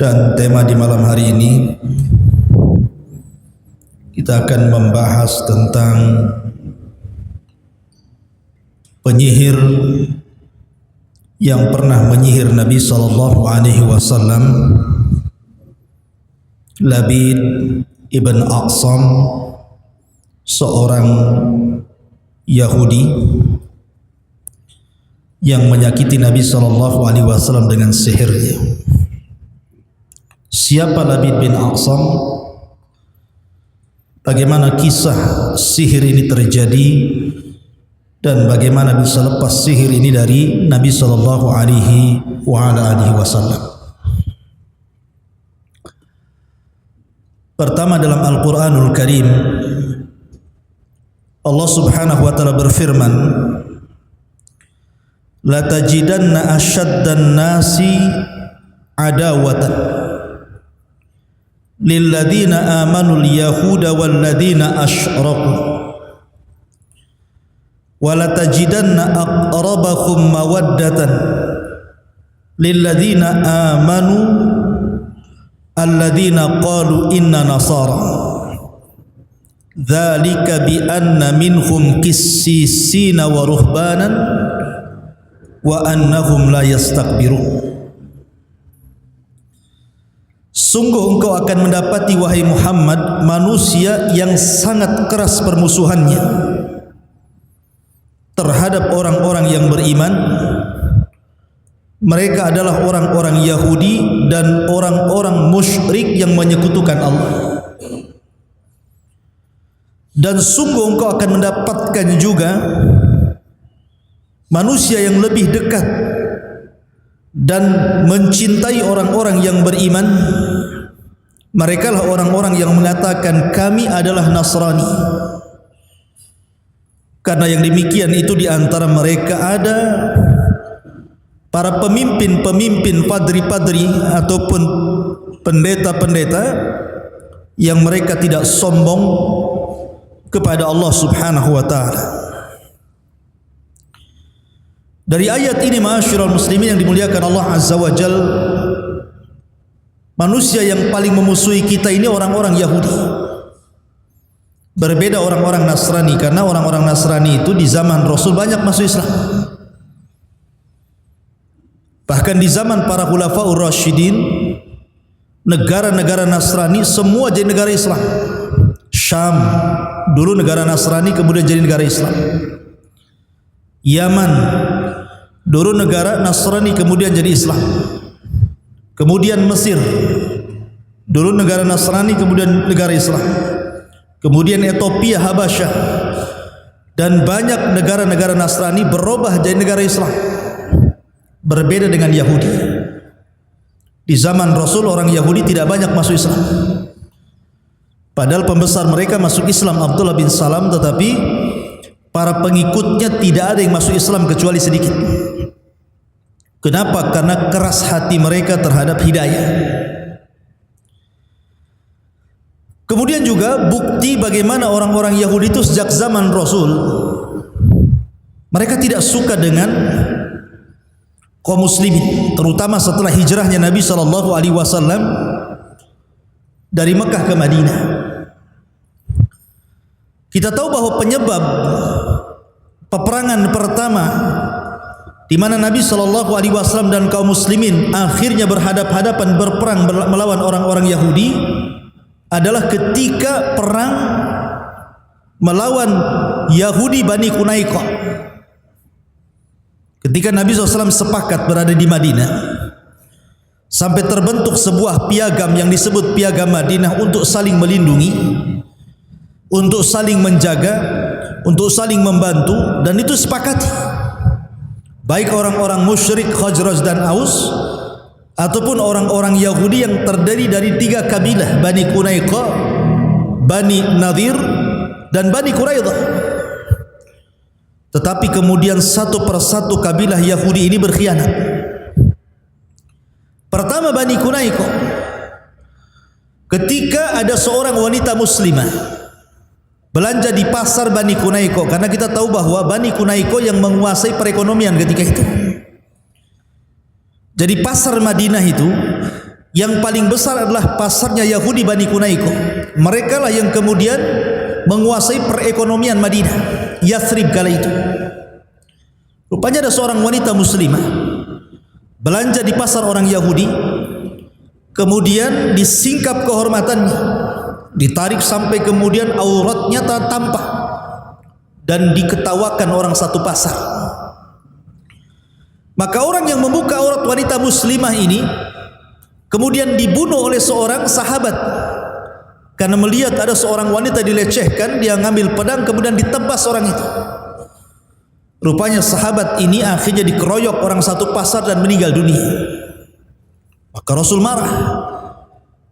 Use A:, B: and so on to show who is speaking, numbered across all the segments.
A: Dan tema di malam hari ini kita akan membahas tentang penyihir yang pernah menyihir Nabi SAW, Labid ibn Aqsam, seorang Yahudi yang menyakiti Nabi SAW dengan sihirnya. Siapa Labid bin Aqsam? Bagaimana kisah sihir ini terjadi dan bagaimana bisa lepas sihir ini dari Nabi SAW? Pertama, dalam Al-Quranul Karim Allah Subhanahu wa ta'ala berfirman, la tajidanna asyaddan nasi adawatan lilladzina amanu al-yahuda walladzina asyraku wa la tajidanna aqrabahum mawaddatan lilladzina amanu alladzina qalu inna nasara dzalika bi anna minhum qissisina wa ruhbanan wa annahum la yastakbirun. Sungguh engkau akan mendapati, wahai Muhammad, manusia yang sangat keras permusuhannya terhadap orang-orang yang beriman. Mereka adalah orang-orang Yahudi dan orang-orang musyrik yang menyekutukan Allah. Dan sungguh engkau akan mendapatkan juga manusia yang lebih dekat dan mencintai orang-orang yang beriman. Mereka lah orang-orang yang mengatakan kami adalah Nasrani. Karena yang demikian itu di antara mereka ada para pemimpin-pemimpin, padri-padri ataupun pendeta-pendeta yang mereka tidak sombong kepada Allah Subhanahu wa ta'ala. Dari ayat ini, ma'asyiral muslimin yang dimuliakan Allah Azza wa Jal, manusia yang paling memusuhi kita ini orang-orang Yahudi. Berbeda orang-orang Nasrani, karena orang-orang Nasrani itu di zaman Rasul banyak masuk Islam. Bahkan di zaman para Khulafaur Rasyidin, negara-negara Nasrani semua jadi negara Islam. Syam dulu negara Nasrani, kemudian jadi negara Islam. Yaman dulu negara Nasrani, kemudian jadi Islam. Kemudian Mesir dulu negara Nasrani, kemudian negara Islam. Kemudian Ethiopia, Habasyah, dan banyak negara-negara Nasrani berubah jadi negara Islam. Berbeda dengan Yahudi. Di zaman Rasul orang Yahudi tidak banyak masuk Islam. Padahal pembesar mereka masuk Islam, Abdullah bin Salam, tetapi para pengikutnya tidak ada yang masuk Islam kecuali sedikit. Kenapa? Karena keras hati mereka terhadap hidayah. Kemudian juga bukti bagaimana orang-orang Yahudi itu sejak zaman Rasul, mereka tidak suka dengan kaum muslimin, terutama setelah hijrahnya Nabi SAW dari Mekah ke Madinah. Kita tahu bahwa penyebab peperangan pertama di mana Nabi SAW dan kaum muslimin akhirnya berhadap-hadapan berperang melawan orang-orang Yahudi adalah ketika perang melawan Yahudi Bani Qunaiqah. Ketika Nabi SAW sepakat berada di Madinah, sampai terbentuk sebuah piagam yang disebut piagam Madinah untuk saling melindungi, untuk saling menjaga, untuk saling membantu, dan itu sepakati. Baik orang-orang musyrik Khazraj dan Aus ataupun orang-orang Yahudi yang terdiri dari 3 kabilah, Bani Qunaiqah, Bani Nadir, dan Bani Quraidah. Tetapi kemudian satu persatu kabilah Yahudi ini berkhianat. Pertama Bani Qunaiqah. ketika ada seorang wanita muslimah belanja di pasar Bani Kunaiko, karena kita tahu bahwa Bani Kunaiko yang menguasai perekonomian ketika itu. Jadi pasar Madinah itu yang paling besar adalah pasarnya Yahudi Bani Kunaiko. Mereka lah yang kemudian menguasai perekonomian Madinah, Yathrib kala itu. Rupanya ada seorang wanita muslimah belanja di pasar orang Yahudi, kemudian disingkap kehormatannya, ditarik sampai kemudian auratnya tampak dan diketawakan orang satu pasar. Maka orang yang membuka aurat wanita muslimah ini kemudian dibunuh oleh seorang sahabat karena melihat ada seorang wanita dilecehkan, dia ngambil pedang kemudian ditebas orang itu. Rupanya sahabat ini akhirnya dikeroyok orang satu pasar dan meninggal dunia. Maka Rasul marah.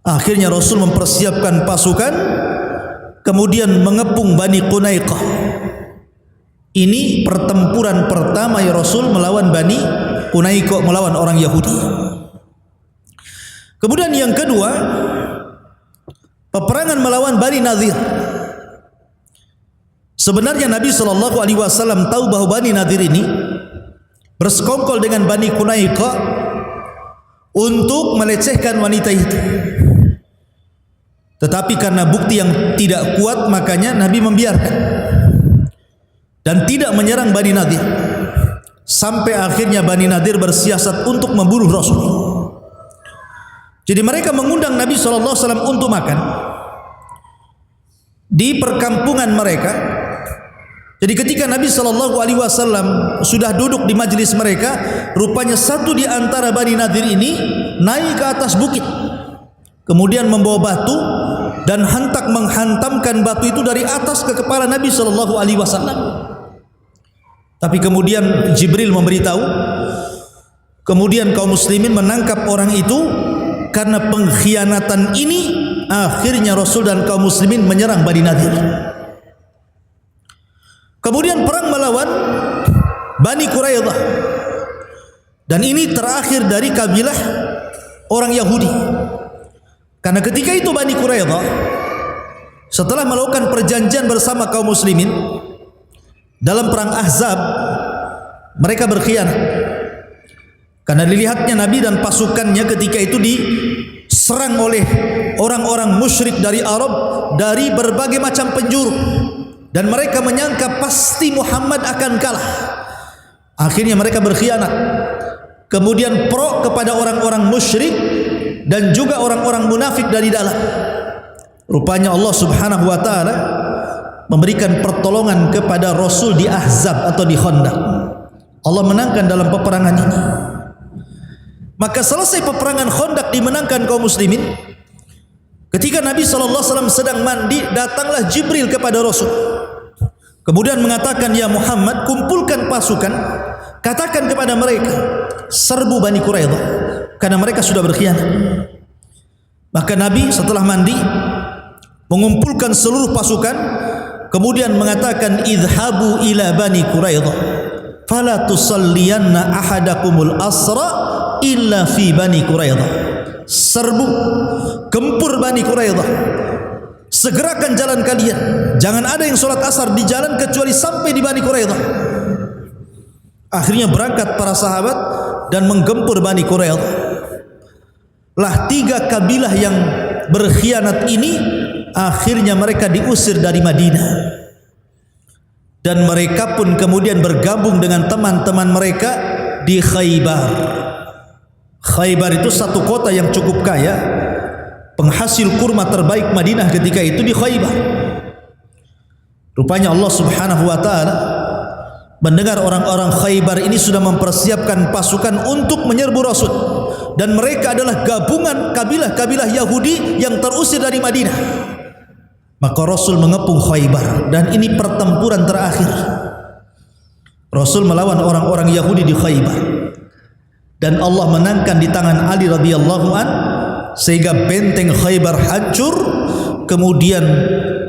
A: Akhirnya Rasul mempersiapkan pasukan kemudian mengepung Bani Qunaiqah. Ini pertempuran pertama ya Rasul melawan Bani Qunaiqah, melawan orang Yahudi. Kemudian yang kedua, peperangan melawan Bani Nadir. Sebenarnya Nabi SAW tahu bahwa Bani Nadir ini bersekongkol dengan Bani Qunaiqah untuk melecehkan wanita itu. Tetapi karena bukti yang tidak kuat, makanya Nabi membiarkan dan tidak menyerang Bani Nadir. Sampai akhirnya Bani Nadir bersiasat untuk membunuh Rasul. Jadi mereka mengundang Nabi SAW untuk makan di perkampungan mereka. Jadi ketika Nabi SAW sudah duduk di majelis mereka, rupanya satu di antara Bani Nadir ini naik ke atas bukit, kemudian membawa batu dan menghantamkan batu itu dari atas ke kepala Nabi SAW. Tapi kemudian Jibril memberitahu, kemudian kaum muslimin menangkap orang itu. Karena pengkhianatan ini, akhirnya Rasul dan kaum muslimin menyerang Bani Nadir. Kemudian perang melawan Bani Quraidah, dan ini terakhir dari kabilah orang Yahudi. Karena ketika itu Bani Quraidah setelah melakukan perjanjian bersama kaum muslimin dalam perang Ahzab, mereka berkhianat. Karena dilihatnya Nabi dan pasukannya ketika itu diserang oleh orang-orang musyrik dari Arab dari berbagai macam penjuru, dan mereka menyangka pasti Muhammad akan kalah. Akhirnya mereka berkhianat, kemudian pro kepada orang-orang musyrik dan juga orang-orang munafik dari dalam. Rupanya Allah Subhanahu wa taala memberikan pertolongan kepada Rasul di Ahzab atau di Khandaq. Allah menangkan dalam peperangan ini. Maka selesai peperangan Khandaq dimenangkan kaum muslimin. Ketika Nabi SAW sedang mandi, datanglah Jibril kepada Rasul. Kemudian mengatakan, ya Muhammad, kumpulkan pasukan, katakan kepada mereka, serbu Bani Quraidah, karena mereka sudah berkhianat. Maka Nabi setelah mandi mengumpulkan seluruh pasukan, kemudian mengatakan, idhabu ila Bani Quraidah, fala tusalliyanna ahadakumul asra illa fi Bani Quraidah. Serbu, gempur Bani Quraidah, segerakan jalan kalian, jangan ada yang sholat asar di jalan kecuali sampai di Bani Quraidah. Akhirnya berangkat para sahabat dan menggempur Bani Quraidah. Lah tiga kabilah yang berkhianat ini akhirnya mereka diusir dari Madinah, dan mereka pun kemudian bergabung dengan teman-teman mereka di Khaybar. Khaybar itu satu kota yang cukup kaya, penghasil kurma terbaik Madinah ketika itu di Khaybar. Rupanya Allah Subhanahu wa taala mendengar orang-orang Khaybar ini sudah mempersiapkan pasukan untuk menyerbu Rasul, dan mereka adalah gabungan kabilah-kabilah Yahudi yang terusir dari Madinah. Maka Rasul mengepung Khaybar, dan ini pertempuran terakhir. Rasul melawan orang-orang Yahudi di Khaybar, dan Allah menangkan di tangan Ali radhiyallahu an, sehingga benteng Khaybar hancur. Kemudian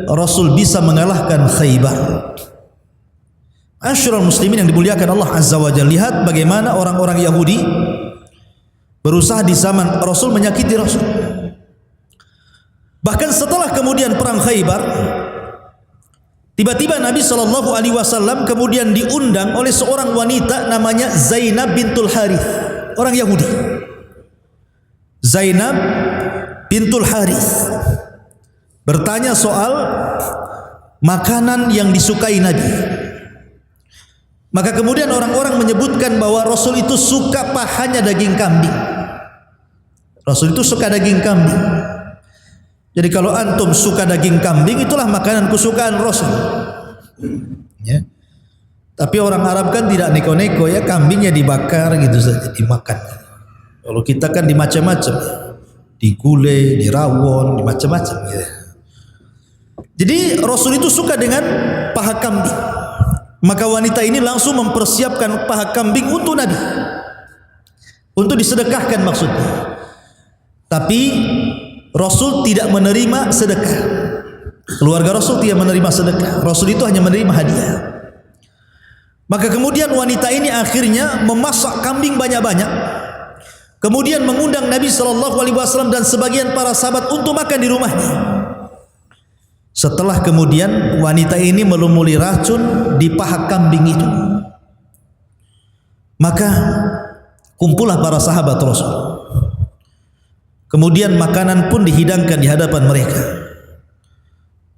A: Rasul bisa mengalahkan Khaybar. Asyrul muslimin yang dimuliakan Allah Azza wa Jalla, lihat bagaimana orang-orang Yahudi berusaha di zaman Rasul menyakiti Rasul. Bahkan setelah kemudian perang Khaybar, tiba-tiba Nabi SAW kemudian diundang oleh seorang wanita namanya Zainab bintul Harith, orang Yahudi. Zainab bintul Harith bertanya soal makanan yang disukai Nabi. Maka kemudian orang-orang menyebutkan bahwa Rasul itu suka pahanya daging kambing. Rasul itu suka daging kambing. Jadi kalau antum suka daging kambing, itulah makanan kesukaan Rasul. Ya. Tapi orang Arab kan tidak neko-neko ya, kambingnya dibakar gitu saja dimakan. Kalau kita kan dimacam-macam, digulai, dirawon, dimacam-macam. Ya. Jadi Rasul itu suka dengan paha kambing. Maka wanita ini langsung mempersiapkan paha kambing untuk Nabi, untuk disedekahkan maksudnya. Tapi Rasul tidak menerima sedekah. Keluarga Rasul tidak menerima sedekah. Rasul itu hanya menerima hadiah. Maka kemudian wanita ini akhirnya memasak kambing banyak-banyak. Kemudian mengundang Nabi SAW dan sebagian para sahabat untuk makan di rumahnya. Setelah kemudian wanita ini melumuri racun di paha kambing itu, maka kumpullah para sahabat Rasul. Kemudian makanan pun dihidangkan di hadapan mereka.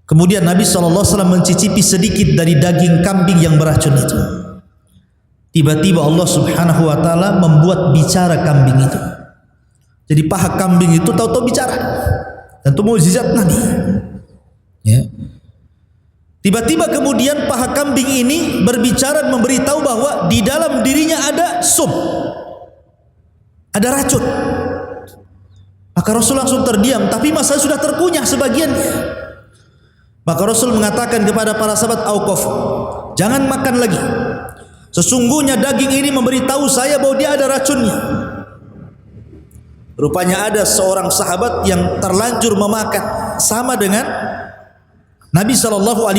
A: Kemudian Nabi SAW mencicipi sedikit dari daging kambing yang beracun itu. Tiba-tiba Allah Subhanahu wa taala membuat bicara kambing itu. Jadi paha kambing itu tahu-tahu bicara. Dan itu mukjizat Nabi. Ya. Tiba-tiba kemudian paha kambing ini berbicara memberitahu bahwa di dalam dirinya ada sum, ada racun. Maka Rasul langsung terdiam, tapi masa sudah terkunyah sebagiannya. Maka Rasul mengatakan kepada para sahabat, "Auqaf, jangan makan lagi. Sesungguhnya daging ini memberitahu saya bahwa dia ada racunnya." Rupanya ada seorang sahabat yang terlanjur memakan sama dengan Nabi SAW,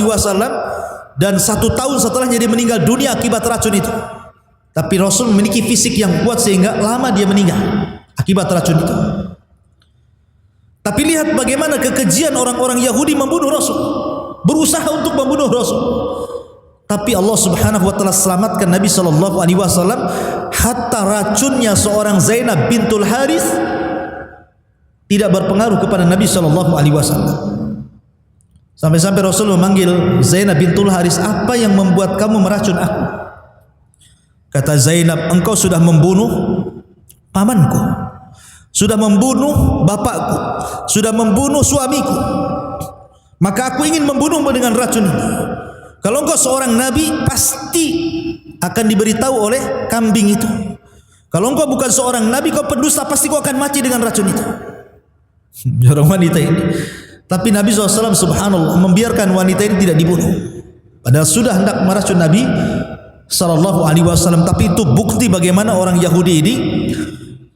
A: dan 1 tahun setelahnya dia meninggal dunia akibat racun itu. Tapi Rasul memiliki fisik yang kuat sehingga lama dia meninggal akibat racun itu. Tapi lihat bagaimana kekejian orang-orang Yahudi membunuh Rasul, berusaha untuk membunuh Rasul. Tapi Allah Subhanahu wa taala selamatkan Nabi SAW, hatta racunnya seorang Zainab bintul Harith tidak berpengaruh kepada Nabi SAW. Sampai-sampai Rasul memanggil Zainab bintul Harith, "Apa yang membuat kamu meracun aku?" Kata Zainab, "Engkau sudah membunuh pamanku, sudah membunuh bapakku, sudah membunuh suamiku. Maka aku ingin membunuhmu dengan racun ini. Kalau engkau seorang nabi, pasti akan diberitahu oleh kambing itu. Kalau engkau bukan seorang nabi, kau pendusta, pasti kau akan mati dengan racun itu." Orang wanita ini. Tapi Nabi SAW subhanallah membiarkan wanita ini tidak dibunuh. Padahal sudah hendak meracun Nabi SAW. Tapi itu bukti bagaimana orang Yahudi ini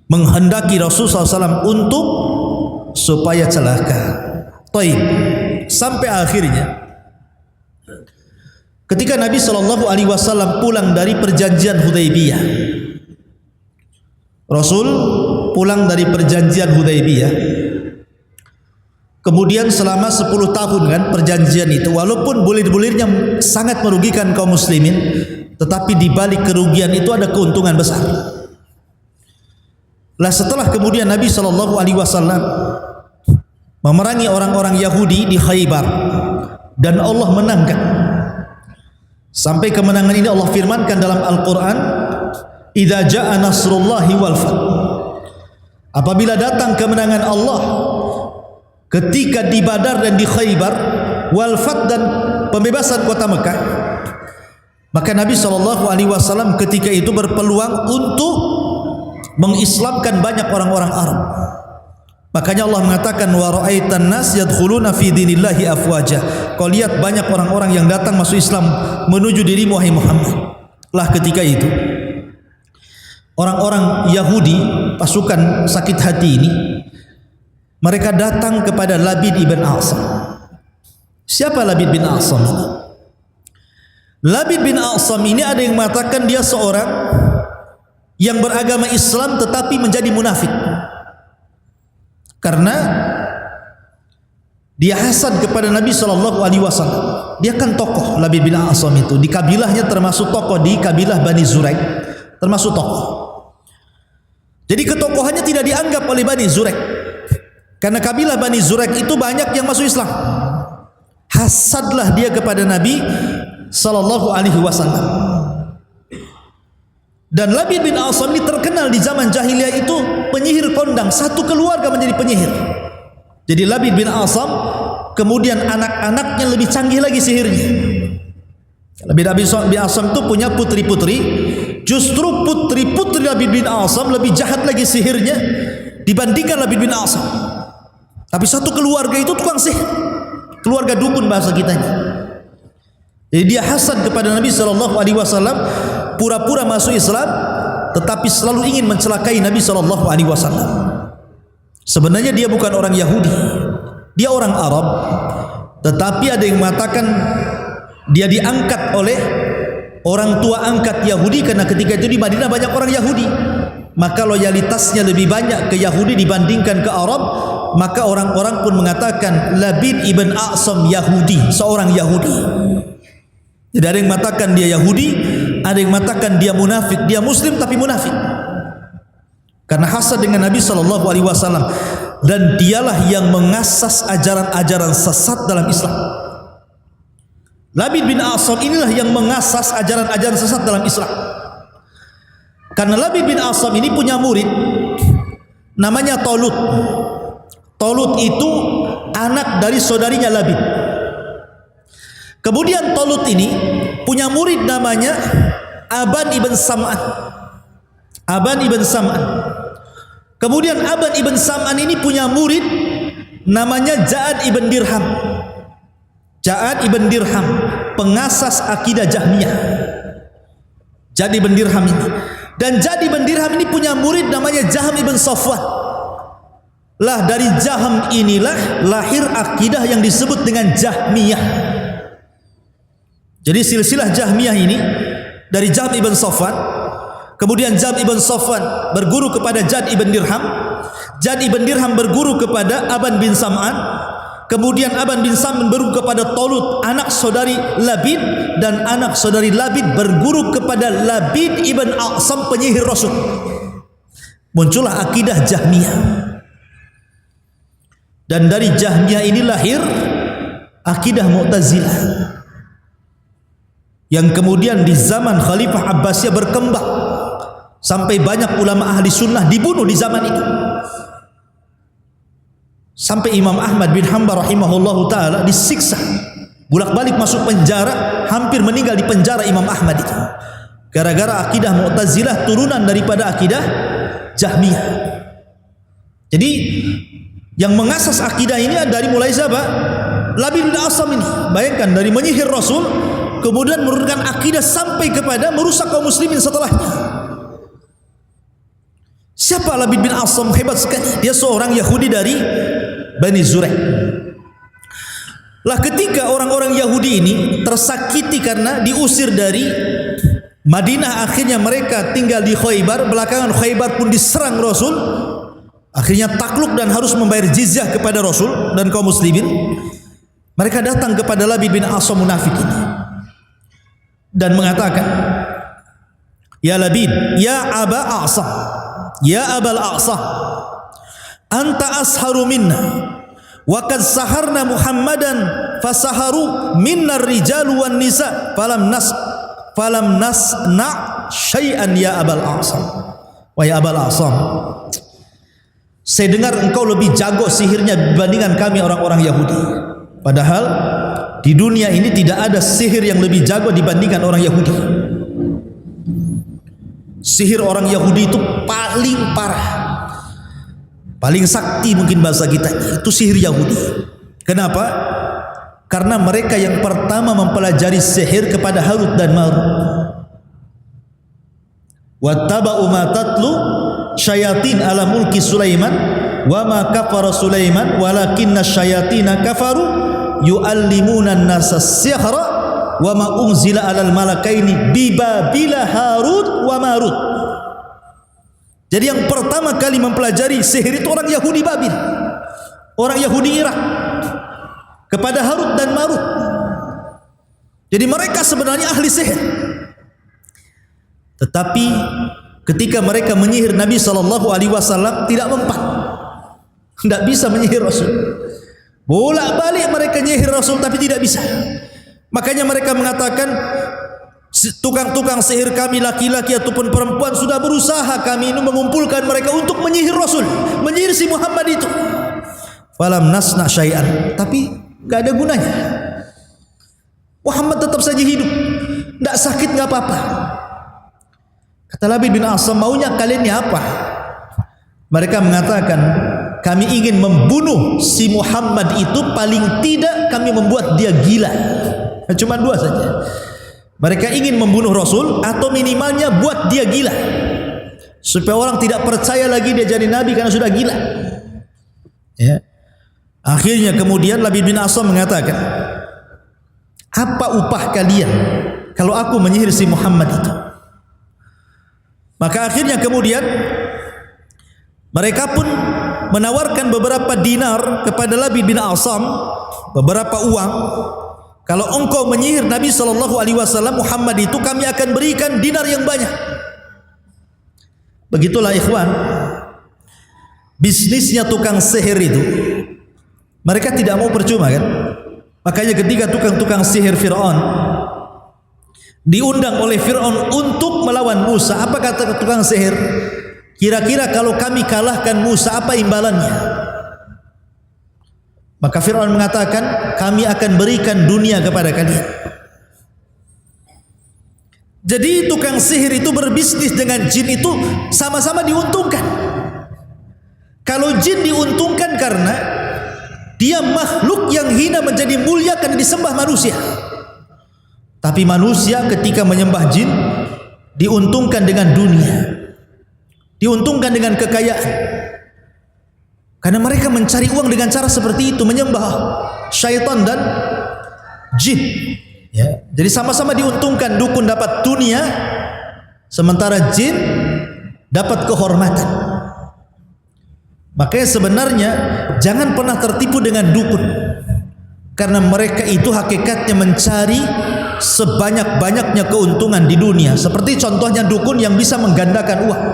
A: menghendaki Rasulullah SAW untuk supaya celaka. Taib. Sampai akhirnya ketika Nabi SAW pulang dari perjanjian Hudaybiyah, Rasul pulang dari perjanjian Hudaybiyah. Kemudian selama 10 tahun kan perjanjian itu, walaupun bulir-bulirnya sangat merugikan kaum muslimin, tetapi di balik kerugian itu ada keuntungan besar. Lah setelah kemudian Nabi SAW memerangi orang-orang Yahudi di Khaybar dan Allah menangkan. Sampai kemenangan ini Allah firmankan dalam Al-Quran, "Idza jaa nasrullahi wal fath." Apabila datang kemenangan Allah ketika di Badar dan di Khaybar, wal fath dan pembebasan kota Mekah, maka Nabi SAW ketika itu berpeluang untuk mengislamkan banyak orang-orang Arab. Makanya Allah mengatakan, "Wa ra'aitan nas yadkhuluna fi dinillahi afwaja." Kau lihat banyak orang-orang yang datang masuk Islam menuju dirimu wahai Muhammad. Lah ketika itu orang-orang Yahudi, pasukan sakit hati ini, mereka datang kepada Labid ibn A'sam. Siapa Labid bin A'sam ini? Labid bin A'sam ini ada yang mengatakan dia seorang yang beragama Islam tetapi menjadi munafik. Karena Dia hasad kepada Nabi SAW. Dia kan tokoh, Labid bin A'sam itu. Di kabilahnya termasuk tokoh, di kabilah Bani Zuraik termasuk tokoh. Jadi ketokohannya tidak dianggap oleh Bani Zuraik, karena kabilah Bani Zuraik itu banyak yang masuk Islam. Hasadlah dia kepada Nabi SAW. Dan Labid bin A'sam ini terkenal di zaman jahiliyah itu penyihir kondang. Satu keluarga menjadi penyihir. Jadi Labid bin A'sam, kemudian anak-anaknya lebih canggih lagi sihirnya. Labid bin A'sam itu punya putri-putri. Justru putri-putri Labid bin A'sam lebih jahat lagi sihirnya dibandingkan Labid bin A'sam. Tapi satu keluarga itu tukang sihir, keluarga dukun bahasa kitanya. Jadi dia hasad kepada Nabi SAW, pura-pura masuk Islam, tetapi selalu ingin mencelakai Nabi SAW. Sebenarnya dia bukan orang Yahudi, dia orang Arab, tetapi ada yang mengatakan dia diangkat oleh orang tua angkat Yahudi, karena ketika itu di Madinah banyak orang Yahudi, maka loyalitasnya lebih banyak ke Yahudi dibandingkan ke Arab. Maka orang-orang pun mengatakan Labid ibn A'sam Yahudi, seorang Yahudi. Jadi ada yang mengatakan dia Yahudi, ada yang mengatakan dia munafik, dia Muslim tapi munafik, karena hasad dengan Nabi SAW. Dan dialah yang mengasas ajaran-ajaran sesat dalam Islam. Labid bin A'sam inilah yang mengasas ajaran-ajaran sesat dalam Islam. Karena Labid bin A'sam ini punya murid namanya Talut. Talut itu anak dari saudarinya Labid. Kemudian Talut ini punya murid namanya Aban ibn Sam'an. Aban ibn Sam'an. Kemudian Aban ibn Sam'an ini punya murid namanya Ja'ad ibn Dirham. Ja'ad ibn Dirham, pengasas akidah Jahmiyah. Ja'ad ibn Dirham ini. Dan Ja'ad ibn Dirham ini punya murid namanya Jahm ibn Safwan. Lah dari Jahm inilah lahir akidah yang disebut dengan Jahmiyah. Jadi silsilah Jahmiyah ini dari Jahm ibn Safwan. Kemudian Jahm ibn Safwan berguru kepada Ja'ad ibn Dirham. Ja'ad ibn Dirham berguru kepada Aban bin Sam'an. Kemudian Aban bin Sam'an berguru kepada Talut, anak saudari Labid. Dan anak saudari Labid berguru kepada Labid ibn A'sam, penyihir Rasul. Muncullah akidah Jahmiyah. Dan dari Jahmiyah ini lahir akidah Mu'tazilah, yang kemudian di zaman Khalifah Abbasiyah berkembang sampai banyak ulama ahli sunnah dibunuh di zaman itu. Sampai Imam Ahmad bin Hanbal rahimahullahu ta'ala disiksa, bolak-balik masuk penjara, hampir meninggal di penjara Imam Ahmad itu, gara-gara akidah Mu'tazilah turunan daripada akidah Jahmiyah. Jadi yang mengasas akidah ini dari mulai siapa? Labid bin A'sam ini. Bayangkan, dari menyihir Rasul, kemudian menurunkan akidah sampai kepada merusak kaum muslimin setelahnya. Siapa Labid bin A'sam? Hebat sekali. Dia seorang Yahudi dari Bani Zuraik. Lah ketika orang-orang Yahudi ini tersakiti karena diusir dari Madinah, akhirnya mereka tinggal di Khaybar. Belakangan Khaybar pun diserang Rasul. Akhirnya takluk dan harus membayar jizyah kepada Rasul dan kaum muslimin. Mereka datang kepada Labid bin A'sam munafik ini dan mengatakan, "Ya Labid, ya Aba A'sam, ya Abal A'sam, anta asharu minna wa qad saharna Muhammadan fasaharu minna ar-rijalu wan nisa falam nasna syai'an ya Abal A'sam." Wahai Abal A'sam, saya dengar engkau lebih jago sihirnya dibandingkan kami orang-orang Yahudi. Padahal di dunia ini tidak ada sihir yang lebih jago dibandingkan orang Yahudi. Sihir orang Yahudi itu paling parah, paling sakti mungkin bahasa kita. Itu sihir Yahudi. Kenapa? Karena mereka yang pertama mempelajari sihir kepada Harut dan Marut. Wattaba'u ma tatlu syayatin ala mulki Sulaiman wa ma kafara Sulaiman walakinna syayatina kafaru yu'allimuna an-nasa sihra wa ma unzila alal malakaini bi Babila Harut wa Marut. Jadi yang pertama kali mempelajari sihir itu orang Yahudi Babil, orang Yahudi Irak. kepada Harut dan Marut. Jadi mereka sebenarnya ahli sihir. Tetapi ketika mereka menyihir Nabi SAW tidak mempan. Tidak bisa menyihir Rasul. Bolak-balik mereka nyihir Rasul tapi tidak bisa. Makanya mereka mengatakan, tukang-tukang sihir kami laki-laki ataupun perempuan sudah berusaha kami ini mengumpulkan mereka untuk menyihir Rasul, menyihir si Muhammad itu. Falam nasna syai'an, tapi enggak ada gunanya. Muhammad tetap saja hidup, enggak sakit enggak apa-apa. Kata Labid bin Asam, maunya kalian ni apa? Mereka mengatakan, kami ingin membunuh si Muhammad itu, paling tidak kami membuat dia gila. Cuma dua saja. Mereka ingin membunuh Rasul atau minimalnya buat dia gila, supaya orang tidak percaya lagi dia jadi nabi karena sudah gila. Ya. Akhirnya kemudian Labid bin Asam mengatakan, apa upah kalian kalau aku menyihir si Muhammad itu? Maka akhirnya kemudian mereka pun menawarkan beberapa dinar kepada Labid bin Asam, beberapa uang. Kalau engkau menyihir Nabi SAW Muhammad itu, kami akan berikan dinar yang banyak. Begitulah ikhwan, bisnisnya tukang sihir itu. Mereka tidak mau percuma kan. Makanya ketika tukang-tukang sihir Fir'aun diundang oleh Fir'aun untuk melawan Musa, apa kata tukang sihir? Kira-kira kalau kami kalahkan Musa, apa imbalannya? Maka Fir'aun mengatakan, kami akan berikan dunia kepada kalian. Jadi tukang sihir itu berbisnis dengan jin itu sama-sama diuntungkan. Kalau jin diuntungkan karena dia makhluk yang hina menjadi mulia karena disembah manusia. Tapi manusia ketika menyembah jin diuntungkan dengan dunia, diuntungkan dengan kekayaan. Karena mereka mencari uang dengan cara seperti itu, menyembah syaitan dan jin. Ya. Jadi sama-sama diuntungkan. Dukun dapat dunia, sementara jin dapat kehormatan. Makanya sebenarnya jangan pernah tertipu dengan dukun, karena mereka itu hakikatnya mencari sebanyak-banyaknya keuntungan di dunia. Seperti contohnya dukun yang bisa menggandakan uang.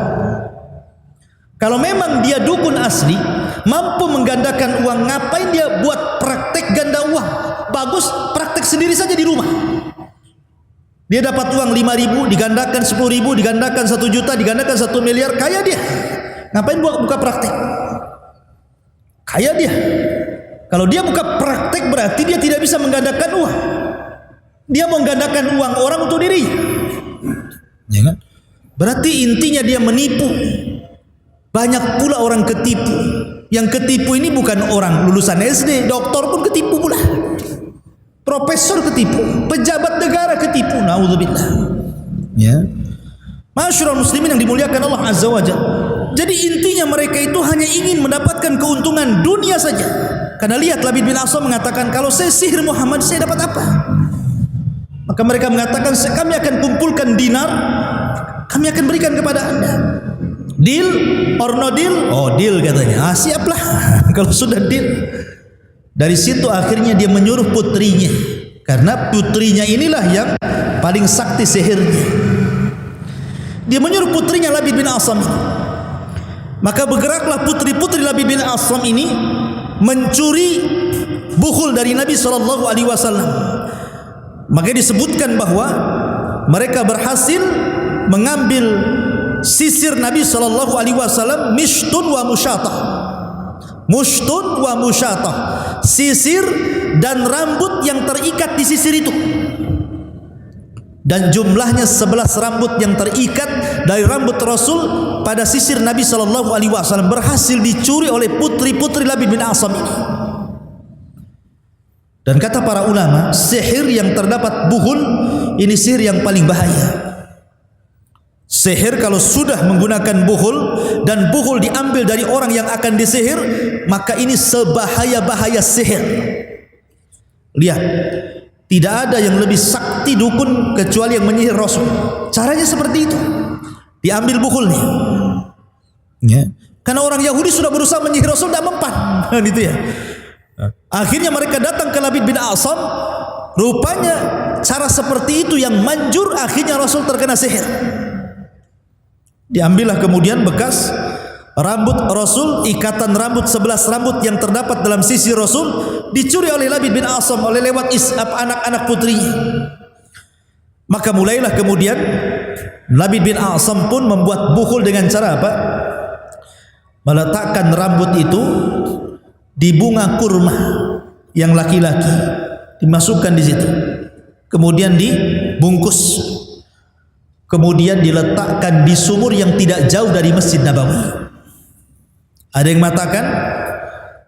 A: Kalau memang dia dukun asli, mampu menggandakan uang, ngapain dia buat praktek ganda uang? Bagus praktek sendiri saja di rumah. Dia dapat uang 5.000, digandakan 10.000, digandakan 1 juta, digandakan 1 miliar, kaya dia. Ngapain buka praktek? Kaya dia. Kalau dia buka praktek berarti dia tidak bisa menggandakan uang. Dia menggandakan uang orang untuk diri. Ya kan? Berarti intinya dia menipu. Banyak pula orang ketipu. Yang ketipu ini bukan orang lulusan SD, doktor pun ketipu pula. Profesor ketipu, pejabat negara ketipu. Naudzubillah. Ya. Masyarul muslimin yang dimuliakan Allah Azza wa Jalla. Jadi intinya mereka itu hanya ingin mendapatkan keuntungan dunia saja. Karena lihat Labid bin Asam mengatakan, kalau saya sihir Muhammad saya dapat apa? Maka mereka mengatakan, kami akan kumpulkan dinar, kami akan berikan kepada anda. Deal or no deal? Oh deal katanya. Ah siaplah. Kalau sudah deal. Dari situ akhirnya dia menyuruh putrinya, karena putrinya inilah yang paling sakti sihirnya. Dia menyuruh putrinya Labid bin Asam. Maka bergeraklah putri-putri Labid bin Asam ini mencuri bukhul dari Nabi SAW. Maka disebutkan bahwa mereka berhasil mengambil sisir Nabi SAW, mishtun wa musyatah. Mushtun wa musyatah, sisir dan rambut yang terikat di sisir itu. Dan jumlahnya 11 rambut yang terikat dari rambut Rasul pada sisir Nabi SAW berhasil dicuri oleh putri-putri Labid bin Asam ini. Dan kata para ulama, sihir yang terdapat buhul ini sihir yang paling bahaya. Sihir kalau sudah menggunakan buhul dan buhul diambil dari orang yang akan disihir, maka ini sebahaya-bahaya sihir. Lihat, tidak ada yang lebih sakti dukun kecuali yang menyihir Rasul. Caranya seperti itu. Diambil buhulnya. Ya. Karena orang Yahudi sudah berusaha menyihir Rasul, tidak mempan. Gitu ya. Akhirnya mereka datang ke Labid bin A'sam. Rupanya cara seperti itu yang manjur, akhirnya Rasul terkena sihir. Diambillah kemudian bekas rambut Rasul, ikatan rambut 11 rambut yang terdapat dalam sisi Rasul, dicuri oleh Labid bin A'sam oleh lewat anak-anak putrinya. Maka mulailah kemudian Labid bin A'sam pun membuat bukhul dengan cara apa? Meletakkan rambut itu di bunga kurma yang laki-laki, dimasukkan di situ, kemudian dibungkus, kemudian diletakkan di sumur yang tidak jauh dari Masjid Nabawi. Ada yang mengatakan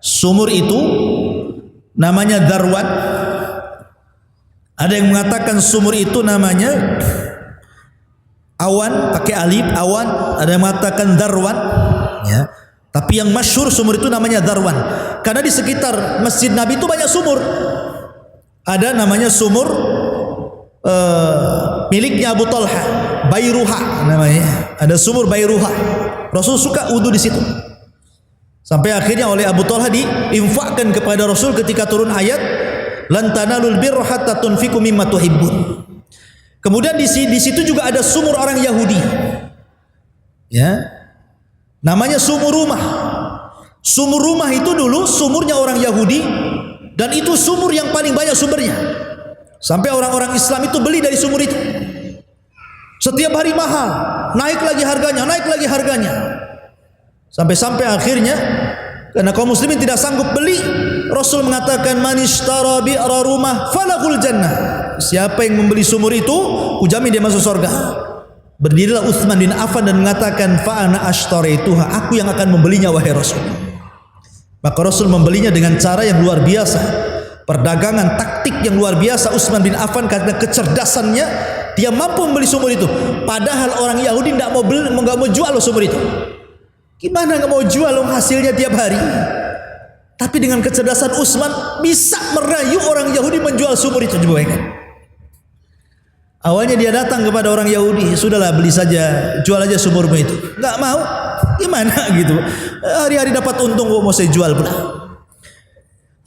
A: sumur itu namanya Darwan, ada yang mengatakan sumur itu namanya Awan, pakai alif Awan, ada yang mengatakan Darwan, ya. Tapi yang masyhur sumur itu namanya Darwan, karena di sekitar Masjid Nabi itu banyak sumur. Ada namanya sumur miliknya Abu Talha, Bairuha namanya. Ada sumur Bairuha. Rasul suka wudu di situ. Sampai akhirnya oleh Abu Talha diinfakkan kepada Rasul ketika turun ayat lan tanalul birra hatta tunfiqu mimma tuhibbun. Kemudian di situ juga ada sumur orang Yahudi. Ya. Namanya sumur rumah. Sumur rumah itu dulu sumurnya orang Yahudi, dan itu sumur yang paling banyak sumbernya. Sampai orang-orang Islam itu beli dari sumur itu. Setiap hari mahal, naik lagi harganya, naik lagi harganya. Sampai akhirnya karena kaum muslimin tidak sanggup beli, Rasul mengatakan man ishtara bi'ra rumah falahul jannah. Siapa yang membeli sumur itu, kujamin dia masuk surga. Berdirilah Utsman bin Affan dan mengatakan fa ana ashtarituha, aku yang akan membelinya wahai Rasul. Maka Rasul membelinya dengan cara yang luar biasa, perdagangan taktik yang luar biasa. Utsman bin Affan karena kecerdasannya, dia mampu membeli sumur itu. Padahal orang Yahudi tidak mau jual sumur itu. Gimana nggak mau jual hasilnya tiap hari? Tapi dengan kecerdasan Utsman bisa merayu orang Yahudi menjual sumur itu. Coba bayangkan. Awalnya dia datang kepada orang Yahudi, sudahlah beli saja, jual aja sumurmu itu. Nggak mau, gimana gitu? Hari-hari dapat untung kok mau saya jual pula.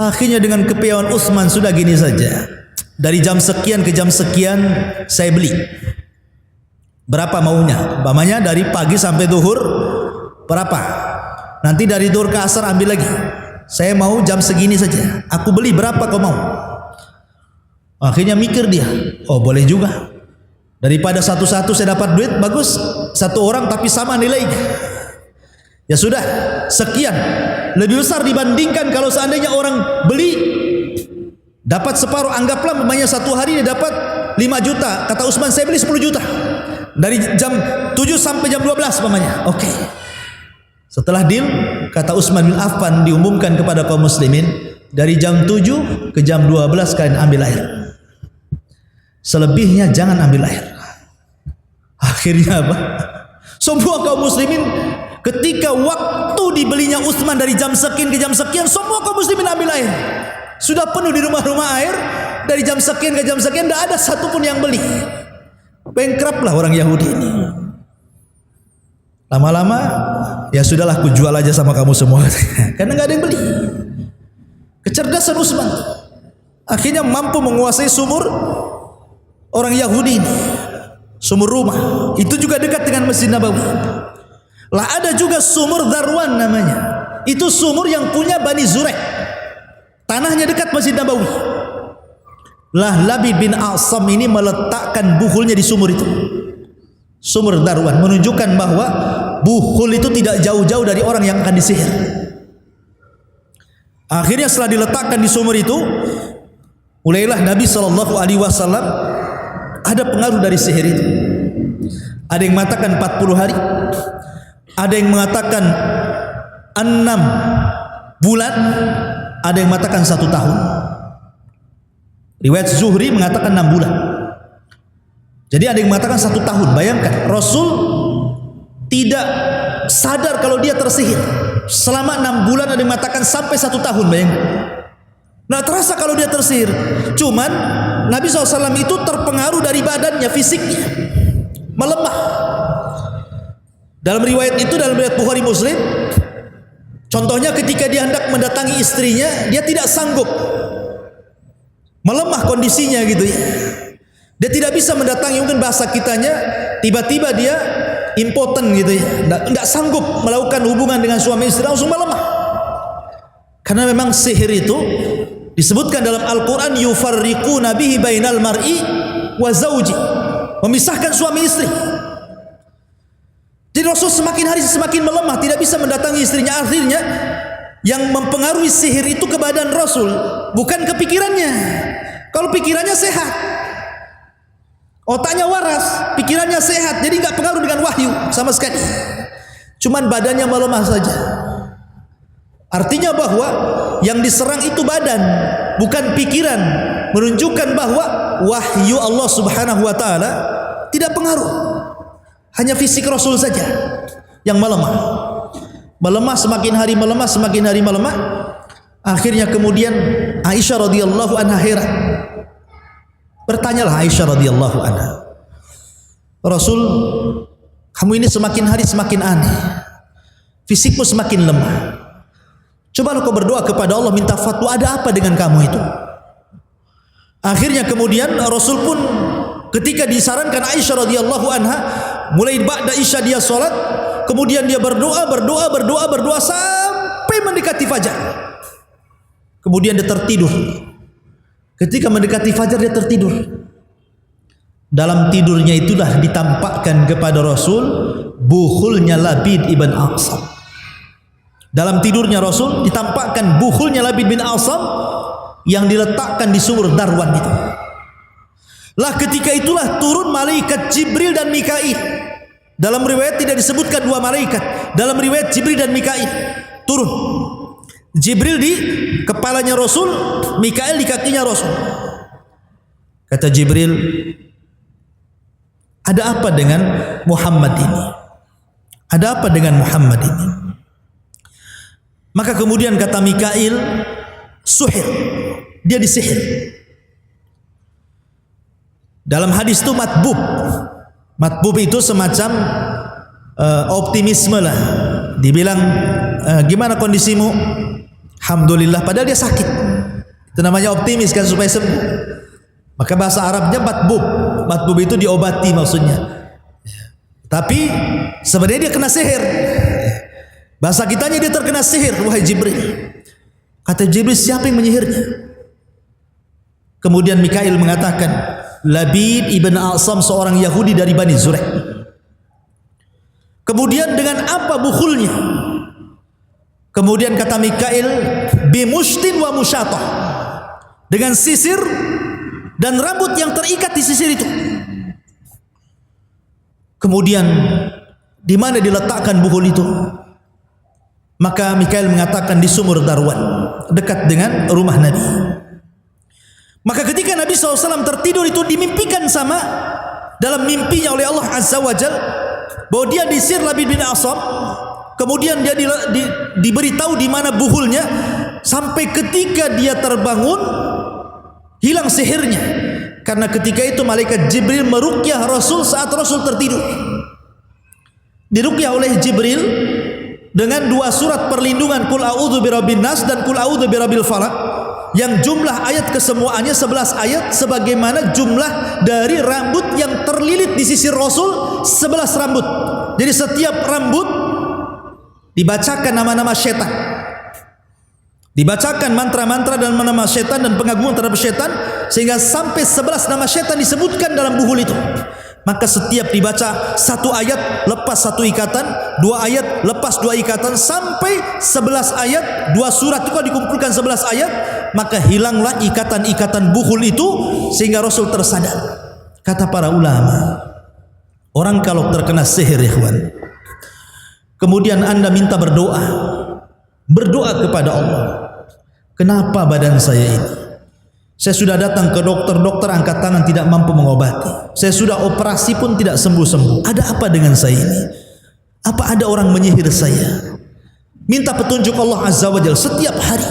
A: Akhirnya dengan kepiawaian Utsman, sudah gini saja. Dari jam sekian ke jam sekian saya beli. Berapa maunya? Umpamanya dari pagi sampai zuhur berapa? Nanti dari zuhur ke asar ambil lagi. Saya mau jam segini saja. Aku beli berapa kau mau? Akhirnya mikir dia, oh boleh juga. Daripada satu-satu saya dapat duit, bagus satu orang tapi sama nilainya. Ya sudah, sekian. Lebih besar dibandingkan kalau seandainya orang beli dapat separuh. Anggaplah namanya satu hari dia dapat 5 juta. Kata Utsman, saya beli 10 juta. Dari jam 7 sampai jam 12 namanya. Oke. Setelah deal, kata Utsman bin Affan diumumkan kepada kaum muslimin, dari jam 7 ke jam 12 kalian ambil air. Selebihnya jangan ambil air. Akhirnya apa? Semua kaum muslimin ketika waktu dibelinya Utsman dari jam sekian ke jam sekian, semua kaum muslimin ambil air. Sudah penuh di rumah-rumah air. Dari jam sekian ke jam sekian tidak ada satupun yang beli. Bankrupt lah orang Yahudi ini. Lama-lama ya sudahlah, aku jual aja sama kamu semua. Karena nggak ada yang beli. Kecerdasan Utsman akhirnya mampu menguasai sumur orang Yahudi ini, sumur rumah. Itu juga dekat dengan Masjid Nabawi. Lah ada juga sumur Darwan namanya. Itu sumur yang punya Bani Zurek. Tanahnya dekat Masjid Nabawi. Lah Labid bin A'sam ini meletakkan bukhulnya di sumur itu. Sumur Darwan menunjukkan bahwa bukhul itu tidak jauh-jauh dari orang yang akan disihir. Akhirnya setelah diletakkan di sumur itu, mulailah Nabi SAW ada pengaruh dari sihir itu. Ada yang mengatakan 40 hari, ada yang mengatakan 6 bulan, ada yang mengatakan 1 tahun. Riwayat Zuhri mengatakan 6 bulan. Jadi ada yang mengatakan 1 tahun. Bayangkan, Rasul tidak sadar kalau dia tersihir. Selama 6 bulan, ada yang mengatakan sampai 1 tahun. Bayangkan. Nah, terasa kalau dia tersihir. Cuman Nabi SAW itu terpengaruh dari badannya, fisiknya melemah. Dalam riwayat itu, dalam riwayat Bukhari Muslim, Contohnya ketika dia hendak mendatangi istrinya, dia tidak sanggup, melemah kondisinya gitu ya. Dia tidak bisa mendatangi, mungkin bahasa kitanya tiba-tiba dia impoten gitu ya, tidak sanggup melakukan hubungan dengan suami istri, langsung melemah. Karena memang sihir itu disebutkan dalam Al-Quran, yufarriquna bihi bainal mar'i wa zawji, memisahkan suami istri. Jadi Rasul semakin hari semakin melemah, tidak bisa mendatangi istrinya. Akhirnya yang mempengaruhi sihir itu ke badan Rasul, bukan ke pikirannya. Kalau pikirannya sehat, otaknya waras, pikirannya sehat, jadi nggak pengaruh dengan wahyu sama sekali. Cuman badannya melemah saja. Artinya bahwa yang diserang itu badan, bukan pikiran, menunjukkan bahwa wahyu Allah Subhanahu wa taala tidak pengaruh. Hanya fisik Rasul saja yang melemah. Melemah semakin hari melemah, semakin hari melemah. Akhirnya kemudian Aisyah radhiyallahu anha heran. Bertanyalah Aisyah radhiyallahu anha, Rasul, kamu ini semakin hari semakin aneh, fisikmu semakin lemah. Coba kau berdoa kepada Allah, minta fatwa, ada apa dengan kamu itu? Akhirnya kemudian Rasul pun ketika disarankan Aisyah radhiyallahu anha, mulai ba'da isya dia sholat, kemudian dia berdoa sampai mendekati fajar. Kemudian dia tertidur. Ketika mendekati fajar dia tertidur. Dalam tidurnya itulah ditampakkan kepada Rasul bukhulnya Labid ibn A'sam. Dalam tidurnya Rasul ditampakkan bukhulnya Labid bin A'sam yang diletakkan di sumur Darwan itu. Lah ketika itulah turun malaikat Jibril dan Mikail. Dalam riwayat tidak disebutkan dua malaikat, dalam riwayat Jibril dan Mikail turun. Jibril di kepalanya Rasul, Mikail di kakinya Rasul. Kata Jibril, ada apa dengan Muhammad ini? Ada apa dengan Muhammad ini? Maka kemudian kata Mikail, suhir, dia disihir. Dalam hadis itu matbub. Matbub itu semacam optimisme lah. Dibilang gimana kondisimu? Alhamdulillah, padahal dia sakit. Itu namanya optimis kan, supaya sembuh. Maka bahasa Arabnya matbub. Matbub itu diobati maksudnya. Tapi sebenarnya dia kena sihir. Bahasa kitanya dia terkena sihir, wahai Jibril. Kata Jibril, siapa yang menyihirnya? Kemudian Mikail mengatakan, Labid ibn A'sam, seorang Yahudi dari Bani Zurek. Kemudian dengan apa bukhulnya? Kemudian kata Mikail, bimushtin wa musyatah, dengan sisir dan rambut yang terikat di sisir itu. Kemudian di mana diletakkan bukhul itu? Maka Mikail mengatakan di sumur Darwan, dekat dengan rumah Nabi. Maka ketika Nabi SAW tertidur itu dimimpikan sama dalam mimpinya oleh Allah Azza wa Jal bahwa dia disihir Labid bin A'sam. Kemudian dia diberitahu di mana buhulnya, sampai ketika dia terbangun hilang sihirnya. Karena ketika itu malaikat Jibril meruqyah Rasul saat Rasul tertidur. Diruqyah oleh Jibril dengan dua surat perlindungan, Qul a'udzu birabbin nas dan Qul a'udzu birabbil falaq, yang jumlah ayat kesemuanya 11 ayat, sebagaimana jumlah dari rambut yang terlilit di sisir Rasul 11 rambut. Jadi setiap rambut dibacakan nama-nama setan, dibacakan mantra-mantra dan nama setan dan pengagungan terhadap setan, sehingga sampai 11 nama setan disebutkan dalam buhul itu. Maka setiap dibaca satu ayat lepas satu ikatan, dua ayat lepas dua ikatan, sampai 11 ayat, dua surat itu kalau dikumpulkan 11 ayat, maka hilanglah ikatan-ikatan buhul itu, sehingga Rasul tersadar. Kata para ulama, orang kalau terkena sihir, ikhwan, kemudian Anda minta berdoa kepada Allah, kenapa badan saya ini? Saya sudah datang ke dokter angkat tangan tidak mampu mengobati. Saya sudah operasi pun tidak sembuh-sembuh. Ada apa dengan saya ini? Apa ada orang menyihir saya? Minta petunjuk Allah Azza wa Jalla setiap hari,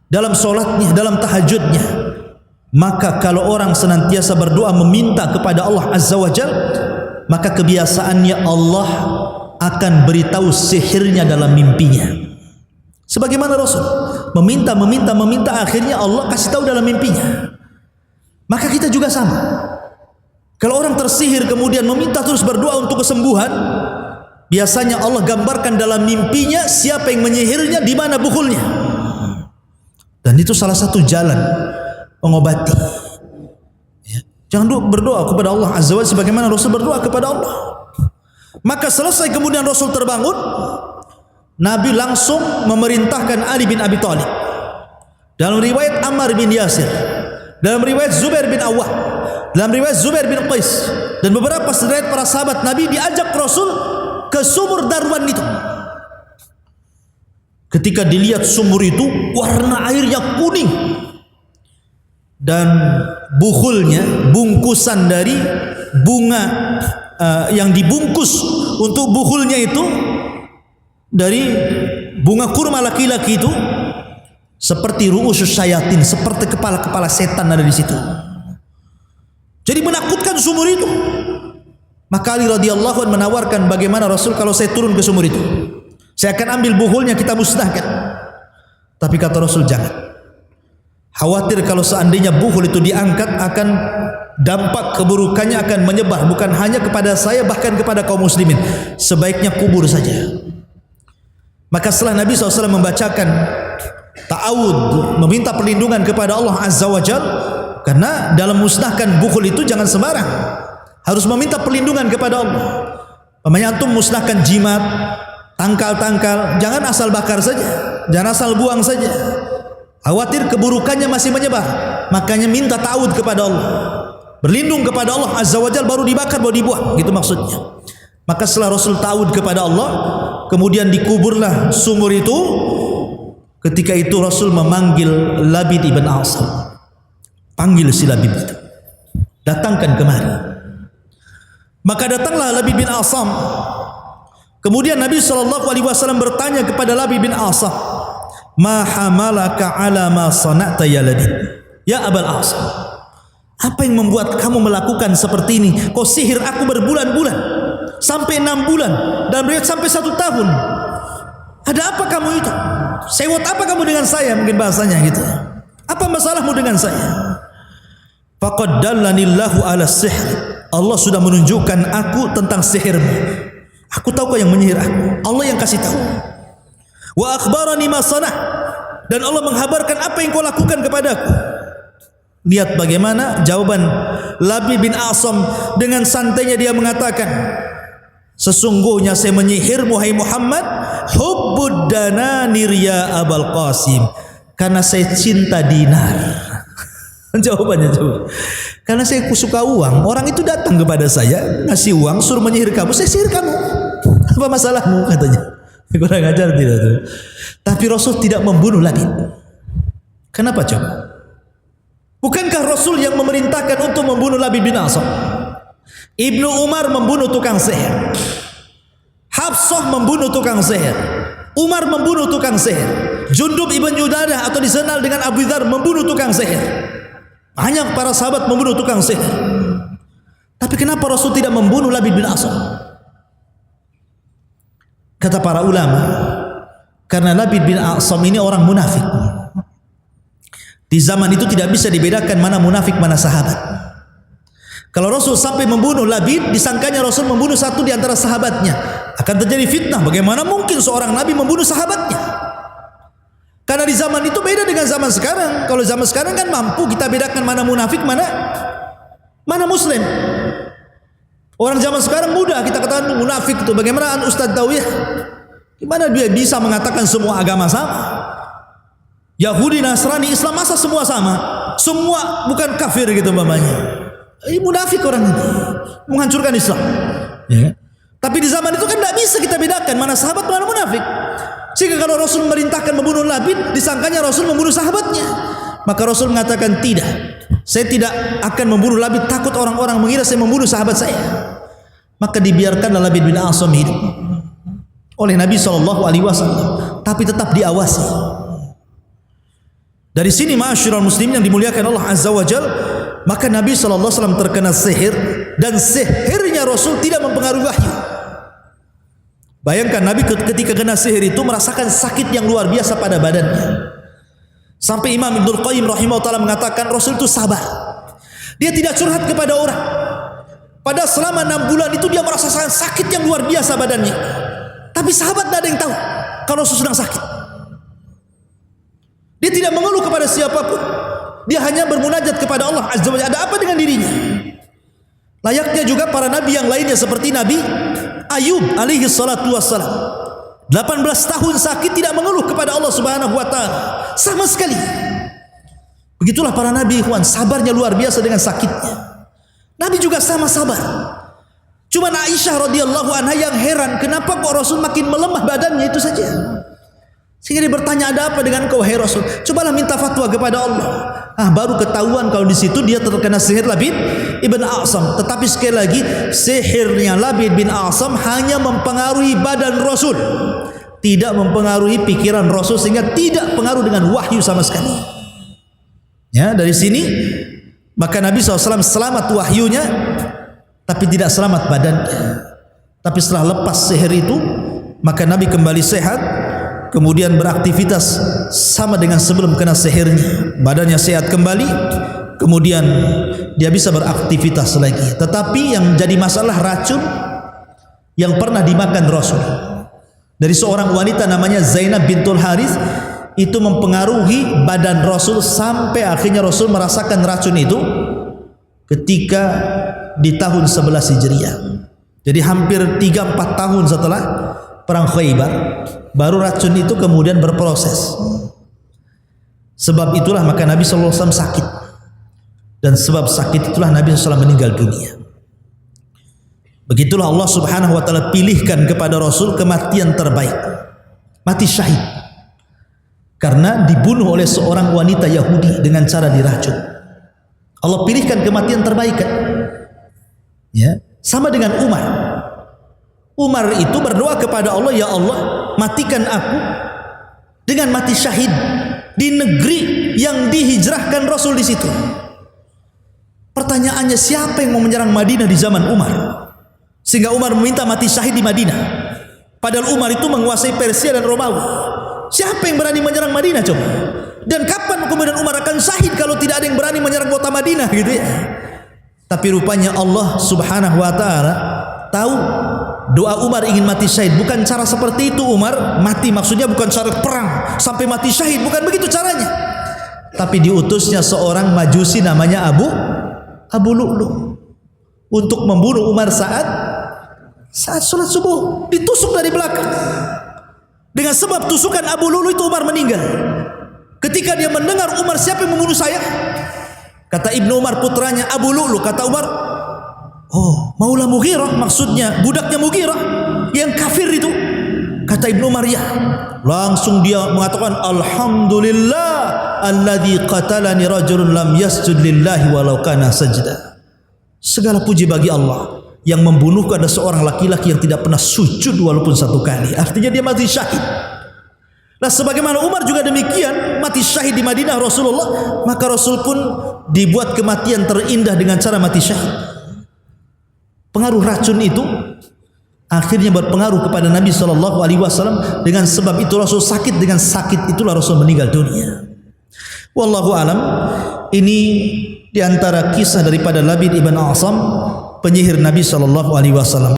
A: dalam sholatnya, dalam tahajudnya. Maka kalau orang senantiasa berdoa meminta kepada Allah Azza wa Jalla, maka kebiasaannya Allah akan beritahu sihirnya dalam mimpinya. Sebagaimana Rasul meminta, akhirnya Allah kasih tahu dalam mimpinya. Maka kita juga sama. Kalau orang tersihir kemudian meminta terus berdoa untuk kesembuhan, biasanya Allah gambarkan dalam mimpinya siapa yang menyihirnya, di mana bukulnya. Dan itu salah satu jalan mengobati. Ya. Jangan berdoa kepada Allah Azza wa Jalla sebagaimana Rasul berdoa kepada Allah. Maka selesai kemudian Rasul terbangun, Nabi langsung memerintahkan Ali bin Abi Thalib. Dalam riwayat Ammar bin Yasir, dalam riwayat Zubair bin Awwah, dalam riwayat Zubair bin Qais, dan beberapa riwayat para sahabat Nabi diajak Rasul ke sumur Darwan itu. Ketika dilihat sumur itu, warna airnya kuning, dan bukhulnya, bungkusan dari bunga yang dibungkus untuk bukhulnya itu dari bunga kurma laki-laki itu seperti ru'usus syayatin, seperti kepala-kepala setan ada di situ. Jadi menakutkan sumur itu. Maka Ali radhiyallahu anhu menawarkan, bagaimana Rasul kalau saya turun ke sumur itu? Saya akan ambil bukhulnya, kita musnahkan. Tapi kata Rasul, jangan. Khawatir kalau seandainya bukhul itu diangkat, akan dampak keburukannya akan menyebar bukan hanya kepada saya, bahkan kepada kaum muslimin. Sebaiknya kubur saja. Maka setelah Nabi SAW membacakan ta'awud, meminta perlindungan kepada Allah Azza wa Jalla, karena dalam musnahkan bukhul itu jangan sembarang, harus meminta perlindungan kepada Allah. Namanya antum musnahkan jimat, tangkal-tangkal, jangan asal bakar saja, jangan asal buang saja, khawatir keburukannya masih menyebar. Makanya minta ta'awud kepada Allah, berlindung kepada Allah Azza wa Jalla, baru dibakar, baru dibuang, gitu maksudnya. Maka setelah Rasul ta'awud kepada Allah, kemudian dikuburlah sumur itu. Ketika itu Rasul memanggil Labid ibn Asam. Panggil si Labid itu, datangkan kemari. Maka datanglah Labid bin Asam. Kemudian Nabi SAW bertanya kepada Labid bin Asam, ma hamalaka ala ma sana'ta ya Labid, ya Abul Asam, apa yang membuat kamu melakukan seperti ini? Kau sihir aku berbulan-bulan, sampai 6 bulan, dan riwayat sampai 1 tahun. Ada apa kamu itu? Sewot apa kamu dengan saya? Mungkin bahasanya gitu. Apa masalahmu dengan saya? Faqad dallanillahu ala sihr. Allah sudah menunjukkan aku tentang sihirmu. Aku tahu kau yang menyihir aku. Allah yang kasih tahu. Wa akhbarani ma sanah. Dan Allah menghabarkan apa yang kau lakukan kepadaku. Lihat bagaimana jawaban Labid bin Asam. Dengan santainya dia mengatakan, sesungguhnya saya menyihirmu hai Muhammad, hubbud dananir ya Abul Qasim, karena saya cinta dinar. Jawabannya coba. Karena saya suka uang. Orang itu datang kepada saya, ngasih uang, suruh menyihir kamu, saya sihir kamu. Apa masalahmu? Katanya. Kurang ajar tidak tuh. Tapi Rasul tidak membunuh Labid. Kenapa coba? Bukankah Rasul yang memerintahkan untuk membunuh Labid bin Asam? Ibnu Umar membunuh tukang sihir, Hafsah membunuh tukang sihir, Umar membunuh tukang sihir, Jundub ibn Junadah atau dikenal dengan Abu Dzar membunuh tukang sihir. Banyak para sahabat membunuh tukang sihir. Tapi kenapa Rasul tidak membunuh Labid bin Asam? Kata para ulama, karena Labid bin Asam ini orang munafik. Di zaman itu tidak bisa dibedakan mana munafik mana sahabat. Kalau Rasul sampai membunuh Labid, disangkanya Rasul membunuh satu di antara sahabatnya, akan terjadi fitnah. Bagaimana mungkin seorang Nabi membunuh sahabatnya? Karena di zaman itu beda dengan zaman sekarang. Kalau zaman sekarang kan mampu kita bedakan mana munafik, mana muslim. Orang zaman sekarang mudah kita katakan munafik itu. Bagaimana Ustaz Tawiyah? Gimana dia bisa mengatakan semua agama sama? Yahudi, Nasrani, Islam, masa semua sama? Semua bukan kafir gitu mamanya. Ini munafik orang ini, menghancurkan Islam. Ya. Tapi di zaman itu kan tidak bisa kita bedakan mana sahabat mana munafik. Sehingga kalau Rasul memerintahkan membunuh Labid, disangkanya Rasul membunuh sahabatnya. Maka Rasul mengatakan tidak, saya tidak akan membunuh Labid, takut orang-orang mengira saya membunuh sahabat saya. Maka dibiarkanlah Labid bin Asam hidup oleh Nabi SAW, tapi tetap diawasi. Dari sini ma'asyiral muslimin yang dimuliakan Allah Azza wa Jalla, maka Nabi SAW terkena sihir, dan sihirnya Rasul tidak mempengaruhi wahyu. Bayangkan Nabi ketika kena sihir itu merasakan sakit yang luar biasa pada badannya. Sampai Imam Ibnul Qayyim rahimahullah mengatakan Rasul itu sabar. Dia tidak curhat kepada orang. Pada selama 6 bulan itu dia merasakan sakit yang luar biasa badannya. Tapi sahabat tidak ada yang tahu kalau Rasul sedang sakit. Dia tidak mengeluh kepada siapapun. Dia hanya bermunajat kepada Allah Azza wa Jalla. Ada apa dengan dirinya? Layaknya juga para nabi yang lainnya seperti Nabi Ayub alaihi salatu wassalam. 18 tahun sakit tidak mengeluh kepada Allah Subhanahu wa taala sama sekali. Begitulah para nabi, ikhwan, sabarnya luar biasa dengan sakitnya. Nabi juga sama sabar. Cuma Aisyah radhiyallahu anha yang heran, kenapa kok Rasul makin melemah badannya, itu saja. Sehingga dia bertanya, ada apa dengan kau hai Rasul? Cobalah minta fatwa kepada Allah. Baru ketahuan kalau di situ dia terkena sihir Labid ibn A'sam. Tetapi sekali lagi, sihirnya Labid bin A'sam hanya mempengaruhi badan Rasul, tidak mempengaruhi pikiran Rasul, sehingga tidak pengaruh dengan wahyu sama sekali. Ya, dari sini maka Nabi SAW selamat wahyunya, tapi tidak selamat badannya. Tapi setelah lepas sihir itu, maka Nabi kembali sehat, kemudian beraktivitas sama dengan sebelum kena sihirnya. Badannya sehat kembali, kemudian dia bisa beraktivitas lagi. Tetapi yang jadi masalah racun yang pernah dimakan Rasul dari seorang wanita namanya Zainab bintul Harith, itu mempengaruhi badan Rasul sampai akhirnya Rasul merasakan racun itu ketika di tahun 11 Hijriah. Jadi hampir 3-4 tahun setelah perang Khaybar, baru racun itu kemudian berproses. Sebab itulah maka Nabi SAW sakit, dan sebab sakit itulah Nabi SAW meninggal dunia. Begitulah Allah Subhanahu wa taala pilihkan kepada Rasul kematian terbaik, mati syahid, karena dibunuh oleh seorang wanita Yahudi dengan cara diracun. Allah pilihkan kematian terbaik, ya, sama dengan Umar. Umar itu berdoa kepada Allah, ya Allah, matikan aku dengan mati syahid di negeri yang dihijrahkan Rasul di situ. Pertanyaannya, siapa yang mau menyerang Madinah di zaman Umar sehingga Umar meminta mati syahid di Madinah? Padahal Umar itu menguasai Persia dan Romawi. Siapa yang berani menyerang Madinah coba? Dan kapan kemudian Umar akan syahid kalau tidak ada yang berani menyerang kota Madinah, gitu ya? Tapi rupanya Allah Subhanahu wa taala tahu doa Umar ingin mati syahid bukan cara seperti itu. Umar mati maksudnya bukan cara perang sampai mati syahid, bukan begitu caranya. Tapi diutusnya seorang majusi namanya Abu Lu'lu untuk membunuh Umar saat sholat subuh. Ditusuk dari belakang. Dengan sebab tusukan Abu Lu'lu itu Umar meninggal. Ketika dia mendengar, Umar, siapa yang membunuh saya? Kata Ibnu Umar putranya, Abu Lu'lu. Kata Umar, oh, Maula Mughirah, maksudnya budaknya Mughirah yang kafir itu. Kata Ibnu Umar, ya. Langsung dia mengatakan, alhamdulillah alladzi qatalani rajulun lam yasjud lillahi walau kana sajda. Segala puji bagi Allah yang membunuhku ada seorang laki-laki yang tidak pernah sujud walaupun satu kali. Artinya dia mati syahid. Nah, sebagaimana Umar juga demikian mati syahid di Madinah Rasulullah, maka Rasul pun dibuat kematian terindah dengan cara mati syahid. Pengaruh racun itu akhirnya berpengaruh kepada Nabi SAW. Dengan sebab itu Rasul sakit, dengan sakit itulah Rasul meninggal dunia. Wallahu alam. Ini diantara kisah daripada Labid ibn A'sam, penyihir Nabi SAW.